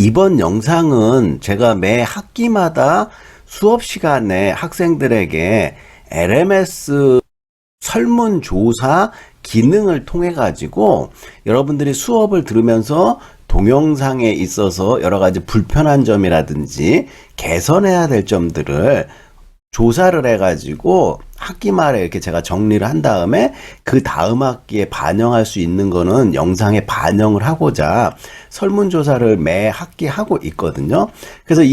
이번 영상은 제가 매 학기마다 수업 시간에 학생들에게 LMS 설문조사 기능을 통해 가지고 여러분들이 수업을 들으면서 동영상에 있어서 여러 가지 불편한 점이라든지 개선해야 될 점들을 조사를 해가지고 학기 말에 이렇게 제가 정리를 한 다음에 그 다음 학기에 반영할 수 있는 거는 영상에 반영을 하고자 설문조사를 매 학기 하고 있거든요. 그래서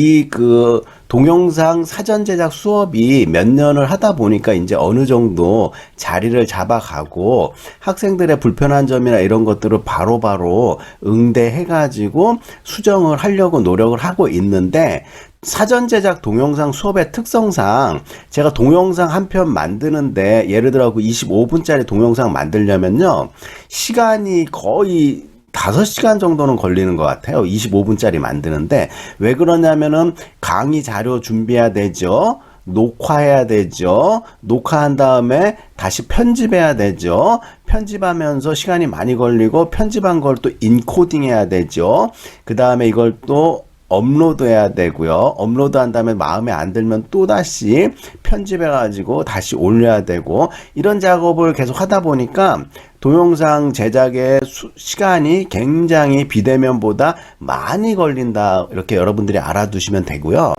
동영상 사전 제작 수업이 몇 년을 하다 보니까 이제 어느 정도 자리를 잡아가고 학생들의 불편한 점이나 이런 것들을 바로바로 응대해가지고 수정을 하려고 노력을 하고 있는데, 사전 제작 동영상 수업의 특성상 제가 동영상 한 편 만드는데, 예를 들어 25분짜리 동영상 만들려면요, 시간이 거의 5시간 정도는 걸리는 것 같아요. 25분짜리 만드는데. 왜 그러냐면은 강의 자료 준비해야 되죠. 녹화해야 되죠. 녹화한 다음에 다시 편집해야 되죠. 편집하면서 시간이 많이 걸리고, 편집한 걸 또 인코딩 해야 되죠. 그 다음에 이걸 또 업로드 해야 되고요. 업로드 한 다음에 마음에 안 들면 또 다시 편집해 가지고 다시 올려야 되고, 이런 작업을 계속 하다 보니까 동영상 제작의 시간이 굉장히 비대면보다 많이 걸린다, 이렇게 여러분들이 알아두시면 되고요.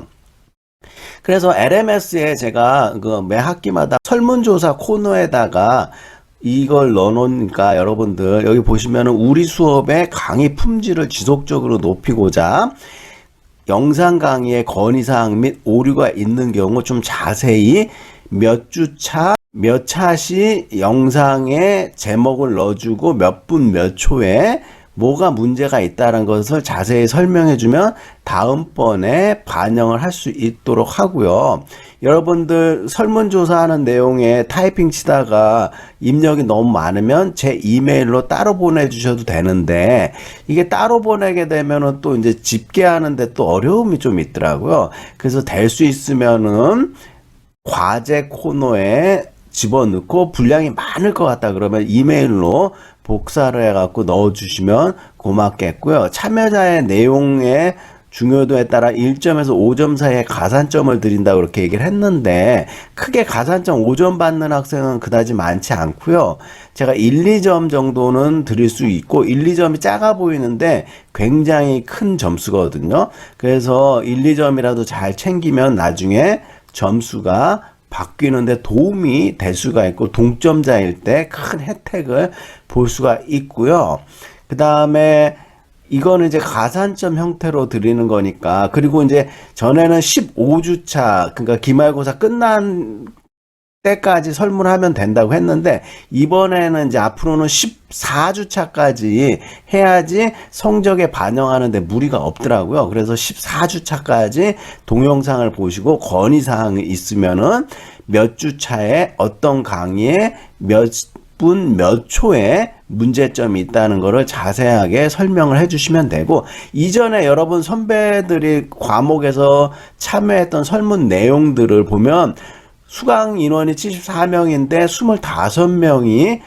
그래서 LMS에 제가 매 학기마다 설문조사 코너에다가 이걸 넣어놓으니까, 여러분들 여기 보시면은 우리 수업의 강의 품질을 지속적으로 높이고자 영상 강의의 건의사항 및 오류가 있는 경우 좀 자세히 몇 주차, 몇 차시 영상에 제목을 넣어주고 몇 분 몇 초에 뭐가 문제가 있다는 것을 자세히 설명해주면 다음번에 반영을 할 수 있도록 하고요. 여러분들 설문조사하는 내용에 타이핑 치다가 입력이 너무 많으면 제 이메일로 따로 보내주셔도 되는데, 이게 따로 보내게 되면은 또 이제 집계하는데 또 어려움이 좀 있더라고요. 그래서 될 수 있으면은 과제 코너에 집어넣고 분량이 많을 것 같다 그러면 이메일로 복사를 해갖고 넣어주시면 고맙겠고요. 참여자의 내용의 중요도에 따라 1점에서 5점 사이에 가산점을 드린다고 그렇게 얘기를 했는데, 크게 가산점 5점 받는 학생은 그다지 많지 않고요. 제가 1, 2점 정도는 드릴 수 있고, 1, 2점이 작아 보이는데 굉장히 큰 점수거든요. 그래서 1, 2점이라도 잘 챙기면 나중에 점수가 바뀌는데 도움이 될 수가 있고, 동점자일 때 큰 혜택을 볼 수가 있고요. 그 다음에 이거는 이제 가산점 형태로 드리는 거니까. 그리고 이제 전에는 15주차, 그러니까 기말고사 끝난 때까지 설문하면 된다고 했는데, 이번에는 이제 앞으로는 14주차까지 해야지 성적에 반영하는데 무리가 없더라고요. 그래서 14주차까지 동영상을 보시고 건의사항이 있으면은 몇 주차에 어떤 강의에 몇 분 몇 초에 문제점이 있다는 것을 자세하게 설명을 해주시면 되고, 이전에 여러분 선배들이 과목에서 참여했던 설문 내용들을 보면 수강 인원이 74명인데 25명이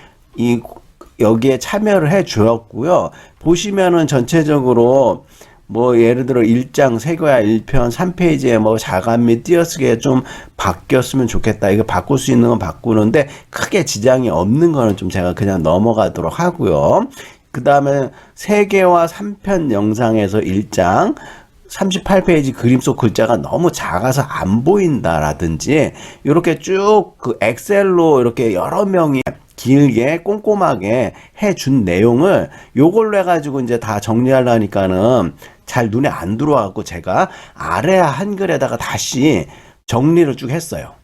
여기에 참여를 해 주었고요. 보시면은 전체적으로 예를 들어 1장 세교야 1편 3페이지에 자감 및 띄어쓰기에 좀 바뀌었으면 좋겠다, 이거 바꿀 수 있는 건 바꾸는데 크게 지장이 없는 거는 좀 제가 그냥 넘어가도록 하고요. 그 다음에 세계와 3편 영상에서 1장 38페이지 그림 속 글자가 너무 작아서 안 보인다라든지, 이렇게 쭉 엑셀로 이렇게 여러 명이 길게 꼼꼼하게 해준 내용을 요걸로 해가지고 이제 다 정리하려니까는 잘 눈에 안 들어와갖고 제가 아래 한글에다가 다시 정리를 쭉 했어요.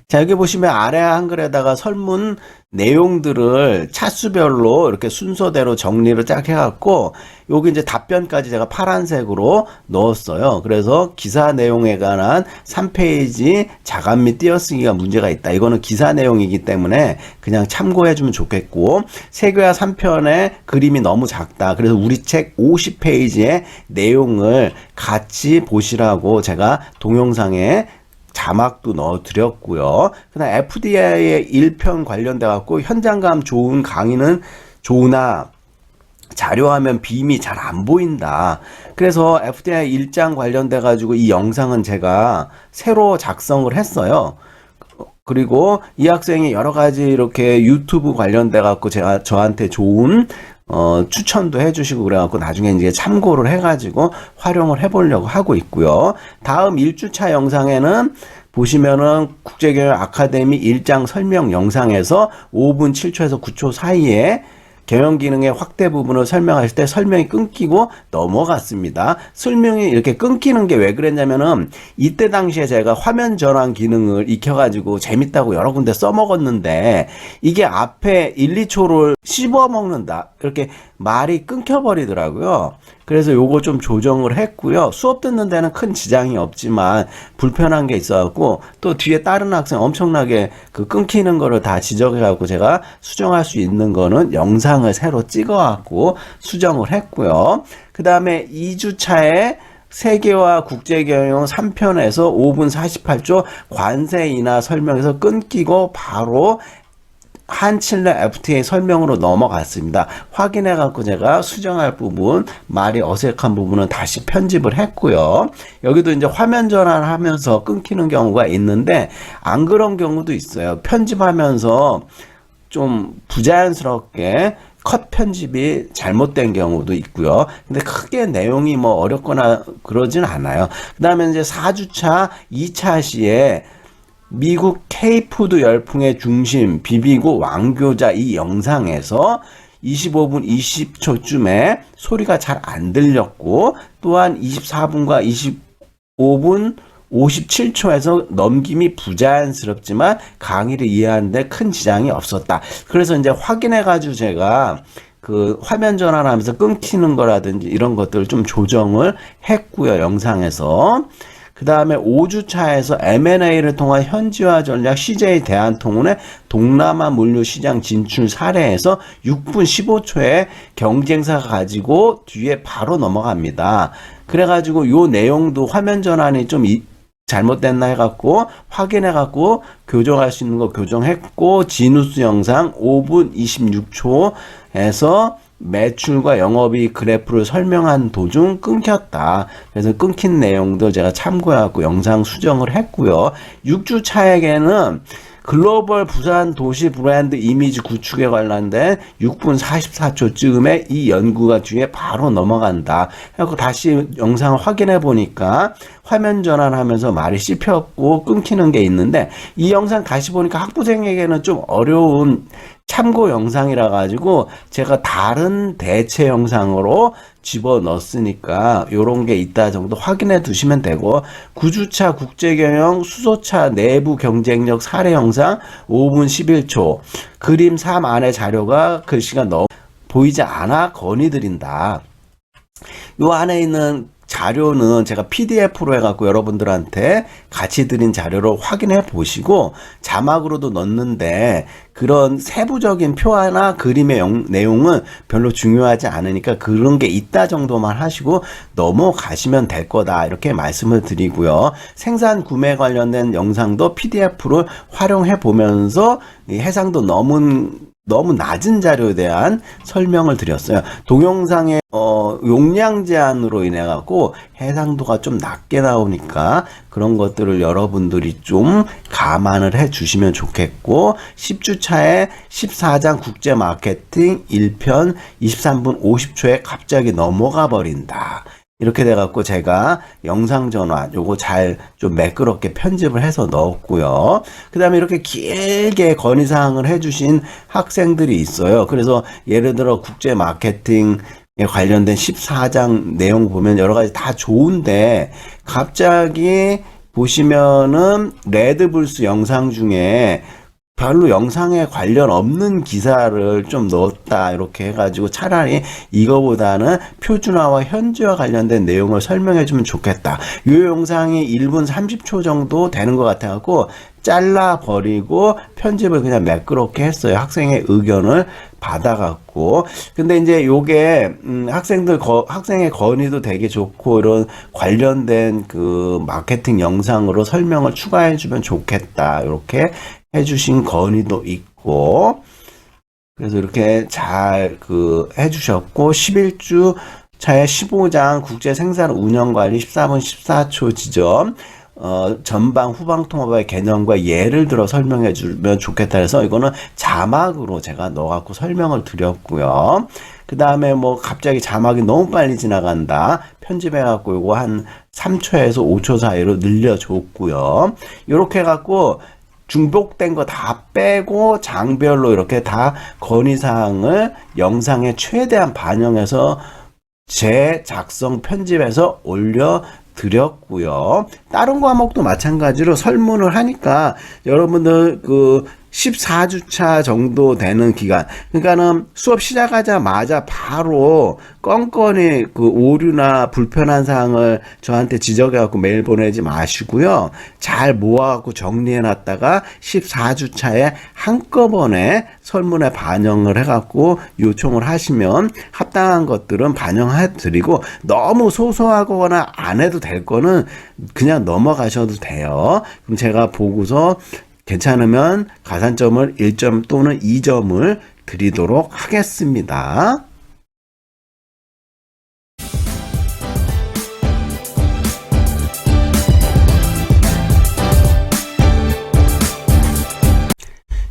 자, 여기 보시면 아래 한글에다가 설문 내용들을 차수별로 이렇게 순서대로 정리를 쫙 해갖고, 여기 이제 답변까지 제가 파란색으로 넣었어요. 그래서 기사 내용에 관한 3페이지 자감 및 띄어쓰기가 문제가 있다, 이거는 기사 내용이기 때문에 그냥 참고해주면 좋겠고, 세교야 3편의 그림이 너무 작다, 그래서 우리 책 50페이지의 내용을 같이 보시라고 제가 동영상에 자막도 넣어드렸고요. 그다음 FDA의 1편 관련돼 갖고 현장감 좋은 강의는 조나 자료화면 빔이 잘 안 보인다. 그래서 FDI 일장 관련돼 가지고 이 영상은 제가 새로 작성을 했어요. 그리고 이 학생이 여러 가지 이렇게 유튜브 관련돼 갖고 제가 저한테 좋은 추천도 해주시고 그래갖고 나중에 이제 참고를 해가지고 활용을 해보려고 하고 있고요. 다음 1주차 영상에는 보시면은 국제교육 아카데미 1장 설명 영상에서 5분 7초에서 9초 사이에 경영 기능의 확대 부분을 설명하실 때 설명이 끊기고 넘어갔습니다. 설명이 이렇게 끊기는 게 왜 그랬냐면은 이때 당시에 제가 화면 전환 기능을 익혀가지고 재밌다고 여러 군데 써먹었는데 이게 앞에 1, 2초를 씹어먹는다. 이렇게 말이 끊겨버리더라고요. 그래서 요거 좀 조정을 했고요. 수업 듣는 데는 큰 지장이 없지만 불편한 게 있어갖고 또 뒤에 다른 학생 엄청나게 그 끊기는 거를 다 지적해갖고 제가 수정할 수 있는 거는 영상을 새로 찍어갖고 수정을 했고요. 그 다음에 2주차에 세계화 국제경영 3편에서 5분 48초 관세 인하 설명에서 끊기고 바로 한칠레 FTA 설명으로 넘어갔습니다. 확인해 갖고 제가 수정할 부분, 말이 어색한 부분은 다시 편집을 했고요. 여기도 이제 화면 전환하면서 끊기는 경우가 있는데 안 그런 경우도 있어요. 편집하면서 좀 부자연스럽게 컷 편집이 잘못된 경우도 있고요. 근데 크게 내용이 뭐 어렵거나 그러진 않아요. 그 다음에 이제 4주차 2차 시에 미국 K푸드 열풍의 중심 비비고 왕교자 이 영상에서 25분 20초쯤에 소리가 잘 안 들렸고 또한 24분과 25분 57초에서 넘김이 부자연스럽지만 강의를 이해하는데 큰 지장이 없었다. 그래서 이제 확인해가지고 제가 그 화면 전환하면서 끊기는 거라든지 이런 것들을 좀 조정을 했고요. 영상에서. 그 다음에 5주차에서 M&A를 통한 현지화 전략 CJ 대한통운의 동남아 물류 시장 진출 사례에서 6분 15초에 경쟁사가 가지고 뒤에 바로 넘어갑니다. 그래가지고 요 내용도 화면 전환이 좀 잘못됐나 해갖고 확인해갖고 교정할 수 있는 거 교정했고 지누스 영상 5분 26초에서 매출과 영업이익 그래프를 설명한 도중 끊겼다. 그래서 끊긴 내용도 제가 참고해갖고 영상 수정을 했고요. 6주 차에게는 글로벌 부산 도시 브랜드 이미지 구축에 관련된 6분 44초쯤에 이 연구가 뒤에 바로 넘어간다. 그래서 다시 영상을 확인해 보니까 화면 전환하면서 말이 씹혔고 끊기는 게 있는데 이 영상 다시 보니까 학부생에게는 좀 어려운 참고 영상이라 가지고 제가 다른 대체 영상으로 집어넣었으니까 요런 게 있다 정도 확인해 두시면 되고 9주차 국제경영 수소차 내부 경쟁력 사례 영상 5분 11초 그림 3 안에 자료가 글씨가 너무 보이지 않아 건의드린다. 요 안에 있는 자료는 제가 PDF로 해갖고 여러분들한테 같이 드린 자료로 확인해 보시고 자막으로도 넣는데 그런 세부적인 표나 그림의 내용은 별로 중요하지 않으니까 그런 게 있다 정도만 하시고 넘어가시면 될 거다 이렇게 말씀을 드리고요. 생산 구매 관련된 영상도 PDF로 활용해 보면서 이 해상도 너무 낮은 자료에 대한 설명을 드렸어요. 동영상의 용량 제한으로 인해 갖고 해상도가 좀 낮게 나오니까 그런 것들을 여러분들이 좀 감안을 해 주시면 좋겠고 10주차에 14장 국제 마케팅 1편 23분 50초에 갑자기 넘어가 버린다. 이렇게 돼갖고 제가 영상 전환 요거 잘 좀 매끄럽게 편집을 해서 넣었고요. 그 다음에 이렇게 길게 건의사항을 해주신 학생들이 있어요. 그래서 예를 들어 국제 마케팅에 관련된 14장 내용 보면 여러 가지 다 좋은데 갑자기 보시면은 레드불스 영상 중에 별로 영상에 관련 없는 기사를 좀 넣었다 이렇게 해가지고 차라리 이거보다는 표준화와 현지화 관련된 내용을 설명해 주면 좋겠다. 이 영상이 1분 30초 정도 되는 것 같아갖고 잘라버리고 편집을 그냥 매끄럽게 했어요. 학생의 의견을 받아갖고. 근데 이제 요게, 학생의 건의도 되게 좋고, 이런 관련된 그 마케팅 영상으로 설명을 추가해주면 좋겠다. 이렇게 해주신 건의도 있고, 그래서 이렇게 잘 해주셨고, 11주 차에 15장 국제 생산 운영 관리 14분 14초 지점, 전방 후방 통합의 개념과 예를 들어 설명해 주면 좋겠다 해서 이거는 자막으로 제가 넣어갖고 설명을 드렸고요. 그 다음에 뭐 갑자기 자막이 너무 빨리 지나간다. 편집해갖고 이거 한 3초에서 5초 사이로 늘려줬고요. 이렇게 해갖고 중복된 거 다 빼고 장별로 이렇게 다 건의사항을 영상에 최대한 반영해서 재작성 편집해서 올려드렸고요. 다른 과목도 마찬가지로 설문을 하니까 여러분들 14주차 정도 되는 기간, 그러니까는 수업 시작하자마자 바로 껌껌이 오류나 불편한 사항을 저한테 지적해갖고 메일 보내지 마시고요. 잘 모아갖고 정리해놨다가 14주차에 한꺼번에 설문에 반영을 해갖고 요청을 하시면 합당한 것들은 반영해드리고, 너무 소소하거나 안 해도 될 거는 그냥 넘어가셔도 돼요. 그럼 제가 보고서 괜찮으면 가산점을 1점 또는 2점을 드리도록 하겠습니다.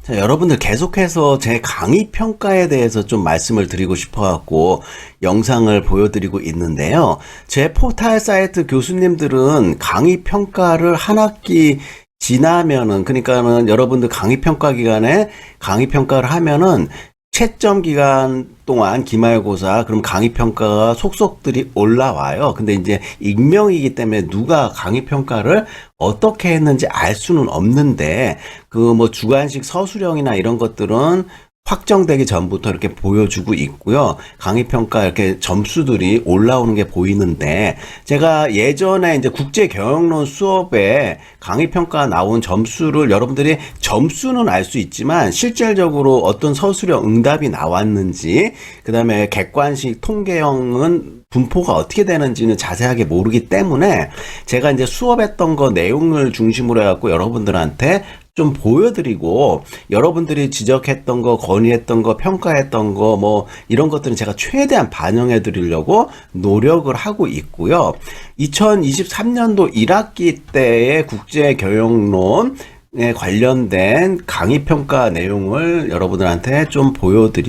자, 여러분들 계속해서 제 강의 평가에 대해서 좀 말씀을 드리고 싶어갖고 영상을 보여드리고 있는데요. 제 포탈 사이트 교수님들은 강의 평가를 한 학기 지나면은, 그러니까는 여러분들 강의 평가 기간에 강의 평가를 하면은 채점 기간 동안 기말고사, 그럼 강의 평가가 속속들이 올라와요. 근데 이제 익명이기 때문에 누가 강의 평가를 어떻게 했는지 알 수는 없는데, 뭐 주관식 서술형이나 이런 것들은 확정되기 전부터 이렇게 보여주고 있고요. 강의평가 이렇게 점수들이 올라오는 게 보이는데, 제가 예전에 이제 국제경영론 수업에 강의평가 나온 점수를 여러분들이 점수는 알 수 있지만 실질적으로 어떤 서술형 응답이 나왔는지, 그 다음에 객관식 통계형은 분포가 어떻게 되는지는 자세하게 모르기 때문에 제가 이제 수업했던 거 내용을 중심으로 해갖고 여러분들한테 좀 보여드리고, 여러분들이 지적했던 거, 건의했던 거, 평가했던 거, 뭐 이런 것들은 제가 최대한 반영해 드리려고 노력을 하고 있고요. 2023년도 1학기 때의 국제경영론에 관련된 강의평가 내용을 여러분들한테 좀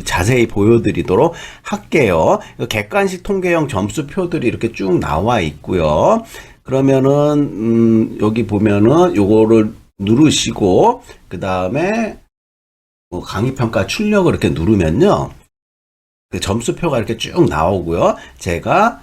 자세히 보여드리도록 할게요. 객관식 통계형 점수표들이 이렇게 쭉 나와 있고요. 그러면은 여기 보면은 요거를 누르시고, 그 다음에 강의평가 출력을 이렇게 누르면요, 그 점수표가 이렇게 쭉 나오고요. 제가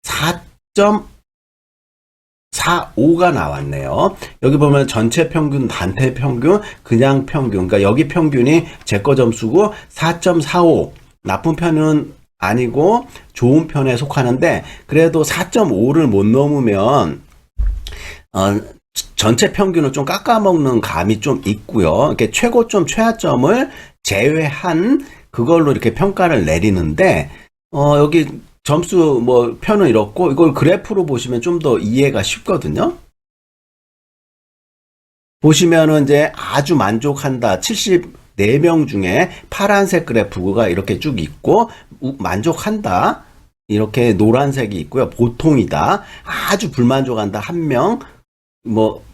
4.45가 나왔네요. 여기 보면 전체 평균, 단체 평균, 그냥 평균, 그러니까 여기 평균이 제 거 점수고 4.45, 나쁜 편은 아니고 좋은 편에 속하는데, 그래도 4.5를 못 넘으면 전체 평균을 좀 깎아먹는 감이 좀 있고요. 이렇게 최고점, 최하점을 제외한 그걸로 이렇게 평가를 내리는데, 여기 점수 표는 이렇고, 이걸 그래프로 보시면 좀 더 이해가 쉽거든요. 보시면은 이제 아주 만족한다, 74명 중에 파란색 그래프가 이렇게 쭉 있고, 만족한다, 이렇게 노란색이 있고요. 보통이다, 아주 불만족한다, 1명,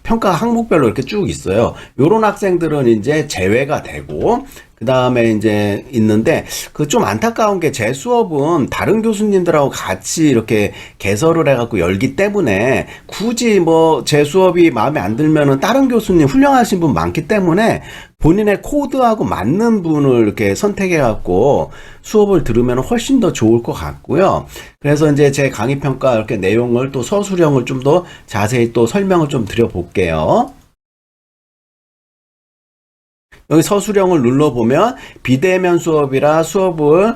평가 항목별로 이렇게 쭉 있어요. 요런 학생들은 이제 제외가 되고, 그 다음에 이제 있는데, 좀 안타까운 게 제 수업은 다른 교수님들하고 같이 이렇게 개설을 해갖고 열기 때문에, 굳이 제 수업이 마음에 안 들면은 다른 교수님 훌륭하신 분 많기 때문에 본인의 코드하고 맞는 분을 이렇게 선택해갖고 수업을 들으면 훨씬 더 좋을 것 같고요. 그래서 이제 제 강의평가 이렇게 내용을 또 서술형을 좀 더 자세히 또 설명을 좀 드려볼게요. 여기 서술형을 눌러보면 비대면 수업이라 수업을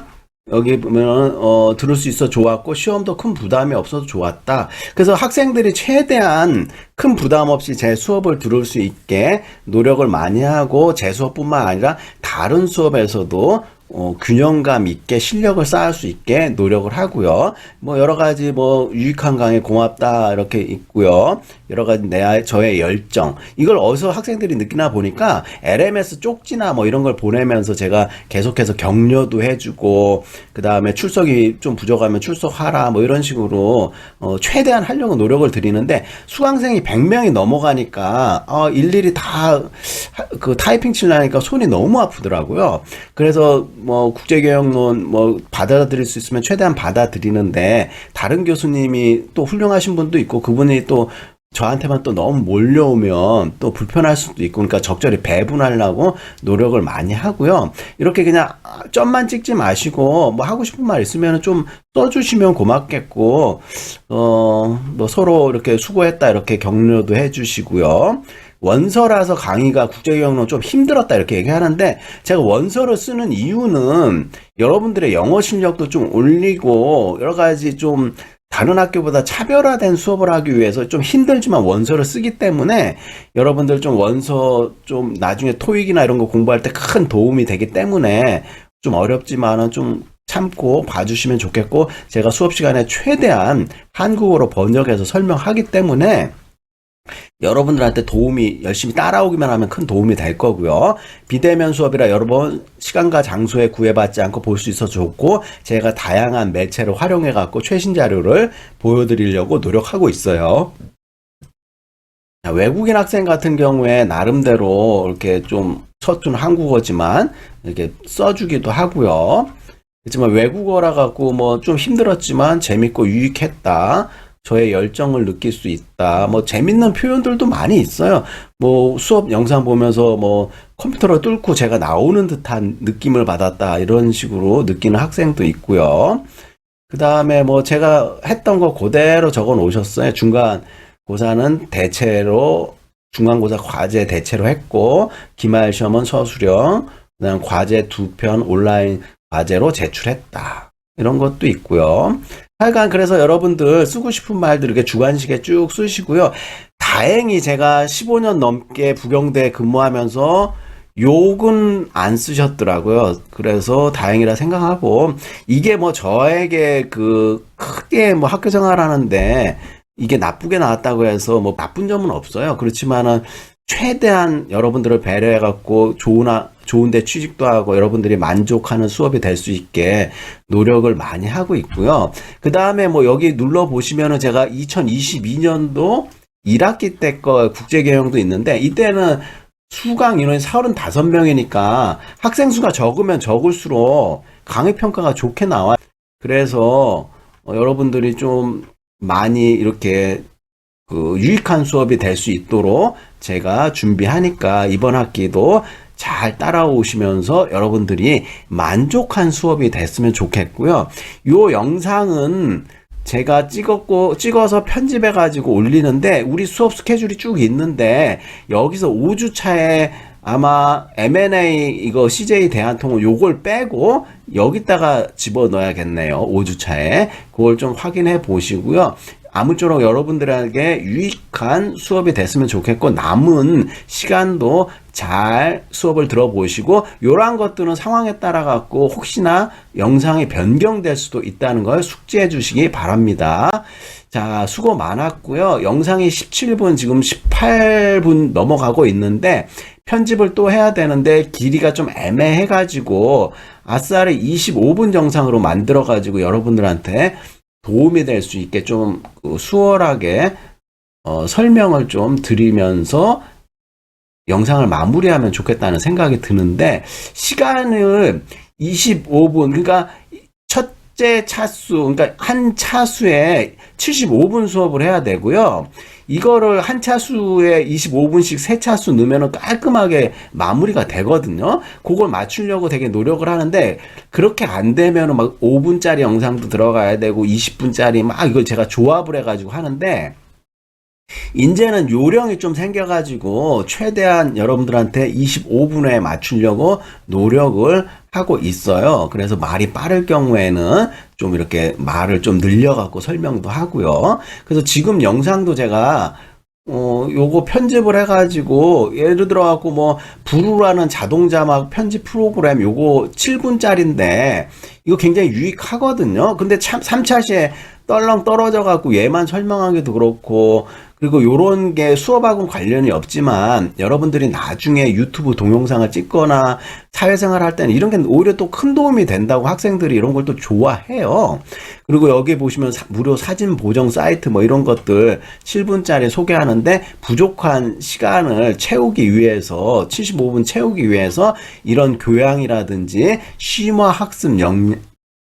여기 보면 들을 수 있어 좋았고, 시험도 큰 부담이 없어서 좋았다. 그래서 학생들이 최대한 큰 부담 없이 제 수업을 들을 수 있게 노력을 많이 하고, 제 수업뿐만 아니라 다른 수업에서도 균형감 있게 실력을 쌓을 수 있게 노력을 하고요. 여러 가지 유익한 강의 고맙다 이렇게 있고요. 여러 가지 저의 열정, 이걸 어디서 학생들이 느끼나 보니까 LMS 쪽지나 뭐 이런 걸 보내면서 제가 계속해서 격려도 해주고, 그 다음에 출석이 좀 부족하면 출석하라 뭐 이런 식으로 최대한 하려고 노력을 드리는데, 수강생이 100명이 넘어가니까 일일이 다 그 타이핑 치려니까 손이 너무 아프더라고요. 그래서 뭐 국제교역론 뭐 받아들일 수 있으면 최대한 받아들이는데, 다른 교수님이 또 훌륭하신 분도 있고 그분이 또 저한테만 또 너무 몰려오면 또 불편할 수도 있고, 그러니까 적절히 배분하려고 노력을 많이 하고요. 이렇게 그냥 점만 찍지 마시고 뭐 하고 싶은 말 있으면 좀 써주시면 고맙겠고, 뭐 서로 이렇게 수고했다 이렇게 격려도 해주시고요. 원서라서 강의가 국제교역론 좀 힘들었다 이렇게 얘기하는데, 제가 원서를 쓰는 이유는 여러분들의 영어 실력도 좀 올리고 여러 가지 좀 다른 학교보다 차별화된 수업을 하기 위해서 좀 힘들지만 원서를 쓰기 때문에, 여러분들 좀 원서 좀 나중에 토익이나 이런 거 공부할 때 큰 도움이 되기 때문에 좀 어렵지만은 좀 참고 봐주시면 좋겠고, 제가 수업 시간에 최대한 한국어로 번역해서 설명하기 때문에 여러분들한테 도움이, 열심히 따라오기만 하면 큰 도움이 될 거고요. 비대면 수업이라 여러 번 시간과 장소에 구애받지 않고 볼 수 있어서 좋고, 제가 다양한 매체를 활용해 갖고 최신 자료를 보여드리려고 노력하고 있어요. 외국인 학생 같은 경우에 나름대로 이렇게 좀 서툰 한국어지만 이렇게 써주기도 하고요. 그렇지만 외국어라 갖고 뭐 좀 힘들었지만 재밌고 유익했다, 저의 열정을 느낄 수 있다, 뭐 재밌는 표현들도 많이 있어요. 뭐 수업 영상 보면서 뭐 컴퓨터를 뚫고 제가 나오는 듯한 느낌을 받았다, 이런 식으로 느끼는 학생도 있고요. 그 다음에 뭐 제가 했던 거 그대로 적어 놓으셨어요. 중간고사는 대체로, 중간고사 과제 대체로 했고, 기말 시험은 서술형, 그다음 과제 2편 온라인 과제로 제출했다, 이런 것도 있고요. 하여간 그래서 여러분들 쓰고 싶은 말들 이렇게 주관식에 쭉 쓰시고요. 다행히 제가 15년 넘게 부경대 근무하면서 욕은 안 쓰셨더라고요. 그래서 다행이라 생각하고, 이게 뭐 저에게 그 크게 뭐 학교 생활하는데 이게 나쁘게 나왔다고 해서 뭐 나쁜 점은 없어요. 그렇지만은 최대한 여러분들을 배려해갖고 좋은데 취직도 하고 여러분들이 만족하는 수업이 될 수 있게 노력을 많이 하고 있고요. 그 다음에 뭐 여기 눌러보시면은 제가 2022년도 1학기 때 거 국제경영도 있는데, 이때는 수강 인원이 35명이니까 학생 수가 적으면 적을수록 강의 평가가 좋게 나와요. 그래서 여러분들이 좀 많이 이렇게 그 유익한 수업이 될 수 있도록 제가 준비하니까 이번 학기도 잘 따라오시면서 여러분들이 만족한 수업이 됐으면 좋겠고요. 요 영상은 제가 찍어서 편집해 가지고 올리는데, 우리 수업 스케줄이 쭉 있는데 여기서 5주 차에 아마 M&A 이거 CJ 대한통운 요걸 빼고 여기다가 집어넣어야겠네요. 5주 차에 그걸 좀 확인해 보시고요. 아무쪼록 여러분들에게 유익한 수업이 됐으면 좋겠고, 남은 시간도 잘 수업을 들어보시고, 요런 것들은 상황에 따라 갖고 혹시나 영상이 변경될 수도 있다는 걸 숙지해 주시기 바랍니다. 자, 수고 많았고요. 영상이 17분, 지금 18분 넘어가고 있는데 편집을 또 해야 되는데 길이가 좀 애매해 가지고 아싸리 25분 정상으로 만들어 가지고 여러분들한테 도움이 될 수 있게 좀 수월하게 설명을 좀 드리면서 영상을 마무리하면 좋겠다는 생각이 드는데, 시간을 25분, 그러니까 첫째 차수, 그러니까 한 차수에 75분 수업을 해야 되고요. 이거를 한 차수에 25분씩 세 차수 넣으면 깔끔하게 마무리가 되거든요. 그걸 맞추려고 되게 노력을 하는데, 그렇게 안 되면 막 5분짜리 영상도 들어가야 되고 20분짜리 막 이걸 제가 조합을 해가지고 하는데, 이제는 요령이 좀 생겨가지고 최대한 여러분들한테 25분에 맞추려고 노력을 하고 있어요. 그래서 말이 빠를 경우에는 좀 이렇게 말을 좀 늘려갖고 설명도 하고요. 그래서 지금 영상도 제가 요거 편집을 해가지고, 예를 들어갖고 뭐 부루라는 자동자막 편집 프로그램 요거 7분짜리인데 이거 굉장히 유익하거든요. 근데 참 3차시에 떨렁 떨어져 갖고 얘만 설명하기도 그렇고, 그리고 요런 게 수업하고는 관련이 없지만 여러분들이 나중에 유튜브 동영상을 찍거나 사회생활 할 때는 이런 게 오히려 또 큰 도움이 된다고 학생들이 이런 걸 또 좋아해요. 그리고 여기 보시면 무료 사진 보정 사이트 뭐 이런 것들 7분짜리 소개하는데 부족한 시간을 채우기 위해서 75분 채우기 위해서 이런 교양이라든지 심화 학습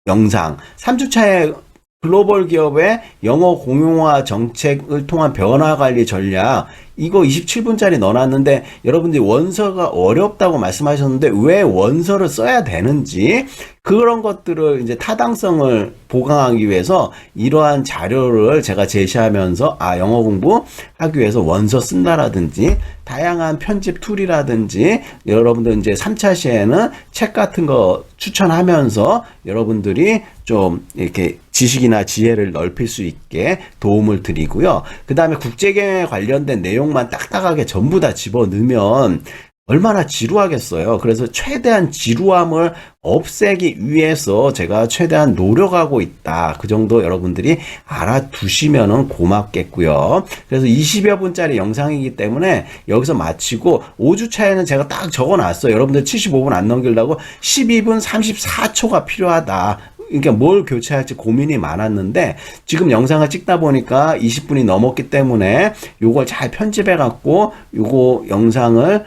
영상 3주차에 글로벌 기업의 영어 공용화 정책을 통한 변화 관리 전략 이거 27분짜리 넣어놨는데 여러분들이 원서가 어렵다고 말씀하셨는데 왜 원서를 써야 되는지 그런 것들을 이제 타당성을 보강하기 위해서 이러한 자료를 제가 제시하면서 영어 공부하기 위해서 원서 쓴다라든지 다양한 편집 툴이라든지 여러분들 이제 3차 시에는 책 같은 거 추천하면서 여러분들이 좀 이렇게 지식이나 지혜를 넓힐 수 있게 도움을 드리고요. 그 다음에 국제경영에 관련된 내용만 딱딱하게 전부 다 집어넣으면 얼마나 지루하겠어요. 그래서 최대한 지루함을 없애기 위해서 제가 최대한 노력하고 있다. 그 정도 여러분들이 알아두시면 고맙겠고요. 그래서 20여 분짜리 영상이기 때문에 여기서 마치고 5주 차에는 제가 딱 적어놨어요. 여러분들 75분 안 넘기려고 12분 34초가 필요하다. 그러니까 뭘 교체할지 고민이 많았는데 지금 영상을 찍다 보니까 20분이 넘었기 때문에 요걸 잘 편집해 갖고 요거 영상을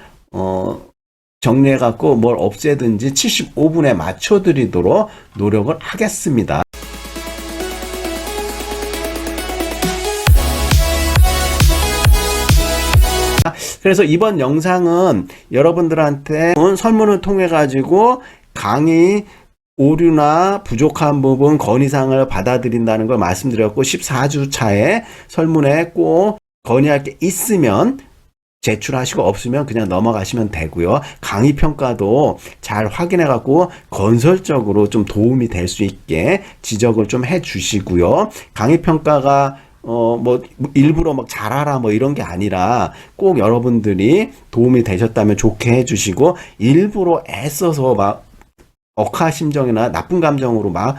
정리해 갖고 뭘 없애든지 75분에 맞춰 드리도록 노력을 하겠습니다. 그래서 이번 영상은 여러분들한테 설문을 통해 가지고 강의 오류나 부족한 부분 건의사항을 받아들인다는 걸 말씀드렸고 14주 차에 설문에 꼭 건의할 게 있으면 제출하시고 없으면 그냥 넘어가시면 되고요. 강의 평가도 잘 확인해 갖고 건설적으로 좀 도움이 될 수 있게 지적을 좀 해 주시고요. 강의 평가가 뭐 일부러 막 잘하라 뭐 이런 게 아니라 꼭 여러분들이 도움이 되셨다면 좋게 해 주시고 일부러 애써서 막 억하심정이나 나쁜 감정으로 막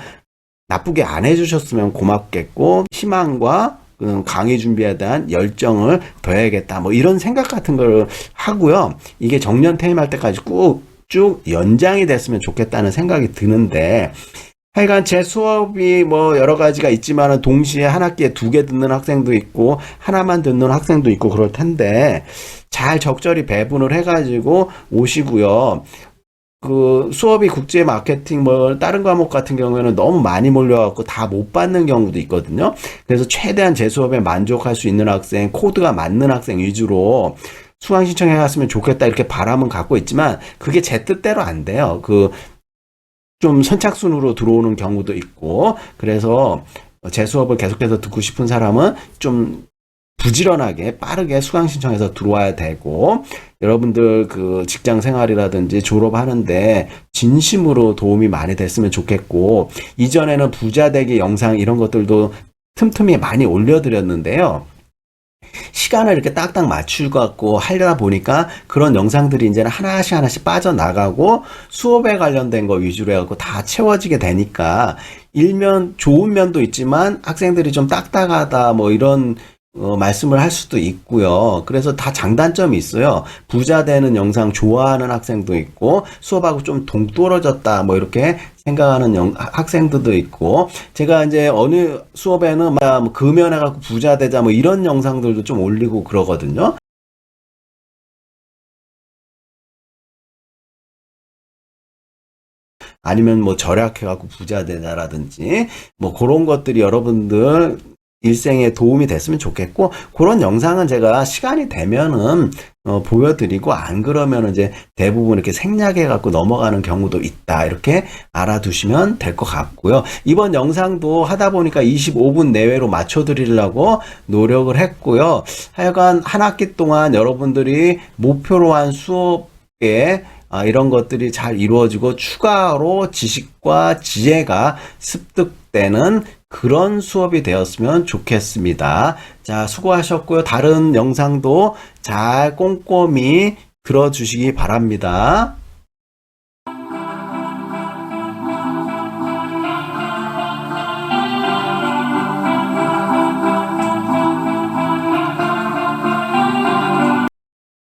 나쁘게 안 해주셨으면 고맙겠고 희망과 강의 준비에 대한 열정을 더해야겠다 뭐 이런 생각 같은 걸 하고요. 이게 정년 퇴임할 때까지 꾹 쭉 연장이 됐으면 좋겠다는 생각이 드는데 하여간 제 수업이 뭐 여러 가지가 있지만은 동시에 한 학기에 2개 듣는 학생도 있고 하나만 듣는 학생도 있고 그럴 텐데 잘 적절히 배분을 해가지고 오시고요. 그 수업이 국제 마케팅 뭐 다른 과목 같은 경우에는 너무 많이 몰려갖고 다 못 받는 경우도 있거든요. 그래서 최대한 제 수업에 만족할 수 있는 학생, 코드가 맞는 학생 위주로 수강 신청해 갔으면 좋겠다 이렇게 바람은 갖고 있지만 그게 제 뜻대로 안 돼요. 좀 선착순으로 들어오는 경우도 있고 그래서 제 수업을 계속해서 듣고 싶은 사람은 좀 부지런하게 빠르게 수강 신청해서 들어와야 되고 여러분들 그 직장 생활이라든지 졸업하는데 진심으로 도움이 많이 됐으면 좋겠고 이전에는 부자 되기 영상 이런 것들도 틈틈이 많이 올려드렸는데요. 시간을 이렇게 딱딱 맞추고 하려다 보니까 그런 영상들이 이제는 하나씩 빠져나가고 수업에 관련된 거 위주로 해갖고 다 채워지게 되니까 일면 좋은 면도 있지만 학생들이 좀 딱딱하다 뭐 이런 말씀을 할 수도 있고요. 그래서 다 장단점이 있어요. 부자 되는 영상 좋아하는 학생도 있고 수업하고 좀 동떨어졌다 뭐 이렇게 생각하는 학생들도 있고 제가 이제 어느 수업에는 막 금연해 갖고 부자 되자 뭐 이런 영상들도 좀 올리고 그러거든요. 아니면 뭐 절약해 갖고 부자 되자라든지 뭐 그런 것들이 여러분들 일생에 도움이 됐으면 좋겠고 그런 영상은 제가 시간이 되면은 보여드리고 안 그러면 이제 대부분 이렇게 생략해 갖고 넘어가는 경우도 있다 이렇게 알아두시면 될 것 같고요. 이번 영상도 하다 보니까 25분 내외로 맞춰드리려고 노력을 했고요. 하여간 한 학기 동안 여러분들이 목표로 한 수업에 이런 것들이 잘 이루어지고 추가로 지식과 지혜가 습득되는 그런 수업이 되었으면 좋겠습니다. 자, 수고하셨고요. 다른 영상도 잘 꼼꼼히 들어주시기 바랍니다.